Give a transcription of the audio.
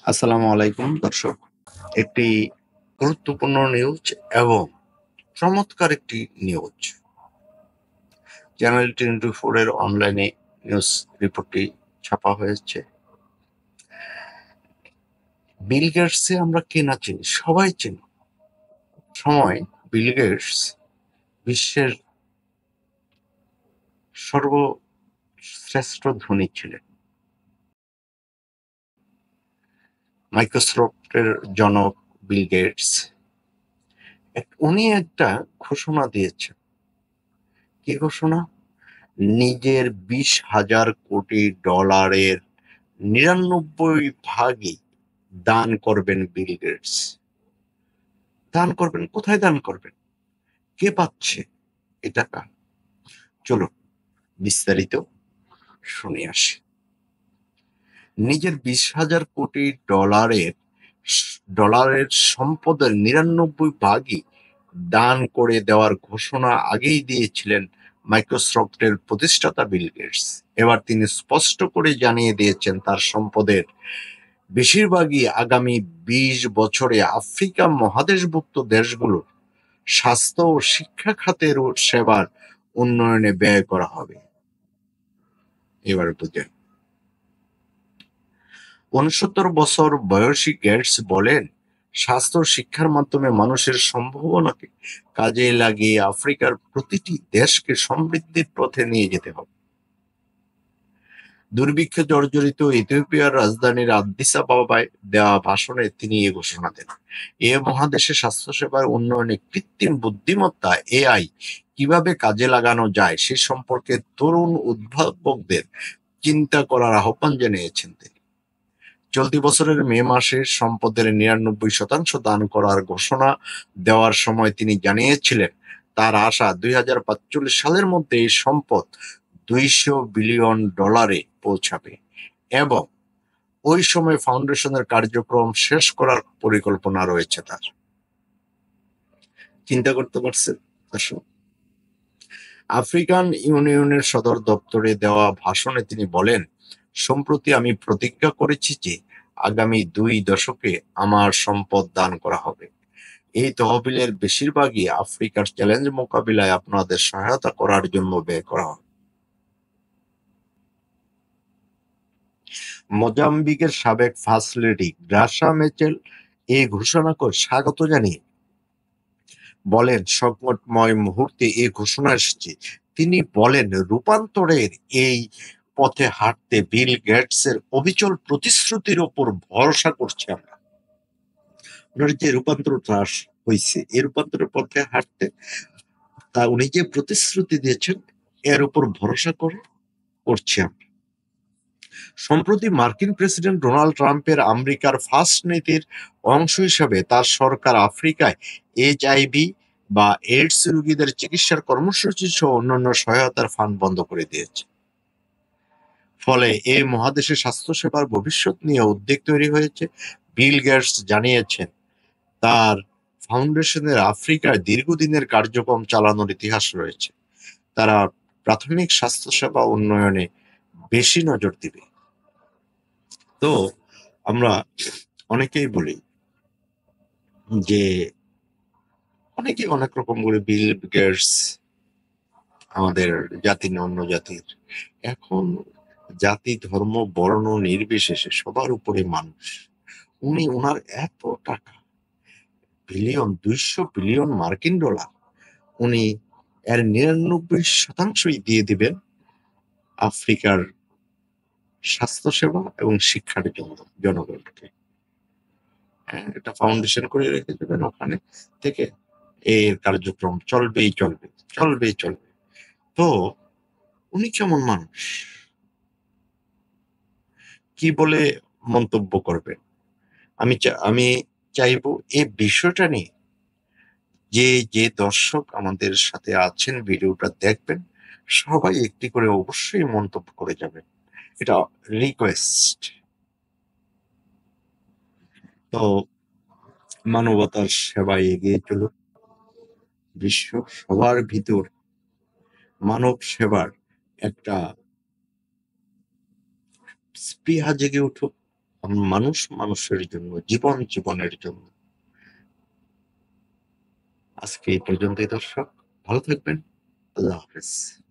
আসসালামু আলাইকুম দর্শক। একটি গুরুত্বপূর্ণ নিউজ এবং চমৎকার একটি নিউজ। চ্যানেল 24 এর অনলাইনে নিউজ রিপোর্টটি ছাপা হয়েছে। বিল গেটসকে আমরা কে না চিনি, সবাই চিনি। সময় বিল গেটস বিশ্বের সর্বশ্রেষ্ঠ ধনী ছিলেন। মাইক্রোসফটের জনক বিল গেটস। উনি একটা ঘোষণা দিয়েছেন। কি ঘোষণা? নিজের 20,000 কোটি ডলারের 99 ভাগই দান করবেন বিল গেটস। দান করবেন, কোথায় দান করবেন? কে পাচ্ছে এ টাকা? চলুন বিস্তারিত শুনে আসি। নিজের 20,000 কোটি ডলারের সম্পদের 99 ভাগই দান করে দেওয়ার ঘোষণা আগেই দিয়েছিলেন মাইক্রোসফটের প্রতিষ্ঠাতা বিল গেটস। এবার তিনি স্পষ্ট করে জানিয়ে দিয়েছেন তার সম্পদের বেশিরভাগই আগামী 20 বছরে আফ্রিকা মহাদেশভুক্ত দেশগুলোর স্বাস্থ্য ও শিক্ষা খাতের সেবার উন্নয়নে ব্যয় করা হবে। এবার বুঝেন। 69 বছর বয়সী গেটস বলেন, স্বাস্থ্য ও শিক্ষার মাধ্যমে মানুষের সম্ভাবনাকে কাজে লাগিয়ে আফ্রিকার প্রতিটি দেশকে সমৃদ্ধির পথে নিয়ে যেতে হবে। দুর্ভিক্ষে জর্জরিত ইথিওপিয়ার রাজধানীর আদ্দিস আবাবায় দেওয়া ভাষণে তিনি এ ঘোষণা দেন। এ মহাদেশে স্বাস্থ্যসেবার উন্নয়নে কৃত্রিম বুদ্ধিমত্তা এআই কিভাবে কাজে লাগানো যায় সে সম্পর্কে তরুণ উদ্ভাবকদের চিন্তা করার আহ্বান জানিয়েছেন তিনি। চলতি বছরের মে মাসে সম্পদের 99% দান করার ঘোষণা দেওয়ার সময় তিনি জানিয়েছিলেন তার আশা 2045 সালের মধ্যে এই সম্পদ $200 বিলিয়ন পৌঁছাবে এবং ওই সময় ফাউন্ডেশনের কার্যক্রম শেষ করার পরিকল্পনা রয়েছে তার। চিন্তা করতে পারছেন দর্শক? আফ্রিকান ইউনিয়নের সদর দপ্তরে দেওয়া ভাষণে তিনি বলেন, সম্প্রতি আমি প্রতিজ্ঞা করেছি যে আগামী 2 দশকে আমার সম্পদ দান করা হবে। এই তহবিলের বেশিরভাগই আফ্রিকার চ্যালেঞ্জ মোকাবিলায় আপনাদের সহায়তা করার জন্য ব্যয় করা হবে। মোজাম্বিকের সাবেক ফার্স্ট লেডি গ্রাসা ম্যাচেল এই ঘোষণা করে স্বাগত জানিয়ে বলেন, সংকটময় মুহূর্তে এই ঘোষণা এসেছে। তিনি বলেন, রূপান্তরের এই পথে হাঁটতে বিল গেটসের অবিচল প্রতিশ্রুতির ওপর ভরসা করছি আমরা। ওনার যে রূপান্তরটা হয়েছে, এই রূপান্তরের পথে হাঁটতে তা উনি যে প্রতিশ্রুতি দিয়েছেন এর উপর ভরসা করছি আমরা। সম্প্রতি মার্কিন প্রেসিডেন্ট ডোনাল্ড ট্রাম্পের আমেরিকার ফার্স্ট নীতির অংশ হিসাবে তার সরকার আফ্রিকায় এইচআইভি বা এইডস রোগীদের চিকিৎসার কর্মসূচি সহ অন্যান্য সহায়তার ফান্ড বন্ধ করে দিয়েছে। ফলে এই মহাদেশে স্বাস্থ্যসেবার ভবিষ্যৎ নিয়ে উদ্বেগ তৈরি হয়েছে। বিল গেটস জানিয়েছেন তার ফাউন্ডেশনের আফ্রিকায় দীর্ঘদিনের কার্যক্রম চালানোর ইতিহাস রয়েছে। তারা প্রাথমিক স্বাস্থ্যসেবা উন্নয়নে বেশি নজর দিবে। তো আমরা অনেকেই বলি যে অনেকে অনেক রকম করে বিল গেটস আমাদের জাতি না অন্য জাতির, এখন জাতি ধর্ম বর্ণ নির্বিশেষে সবার উপরে মানুষ। উনি ওনার এত টাকা, বিলিয়ন 200 বিলিয়ন মার্কিন ডলার, উনি এর 99% দিয়ে দিবেন আফ্রিকার স্বাস্থ্যসেবা এবং শিক্ষার জন্য জনগণকে। একটা ফাউন্ডেশন করে রেখে দেবেন, ওখানে থেকে এর কার্যক্রম চলবেই চলবে, চলবেই চলবে। তো উনি কেমন মানুষ, কি বলে মন্তব্য করবেন? আমি চাইবো এই বিষয়টা নিয়ে যে দর্শক আমাদের সাথে আছেন ভিডিওটা দেখবেন, সবাই একটি করে অবশ্যই মন্তব্য করে যাবেন, এটা রিকোয়েস্ট। তো মানবতার সেবায় এগিয়ে চলুন, বিশ্ব সবার ভিতর মানব সেবার একটা স্পৃহা জেগে উঠুক। মানুষ মানুষের জন্য, জীবন জীবনের জন্য। আজকে এই পর্যন্তই দর্শক। ভালো থাকবেন। আল্লাহ হাফেজ।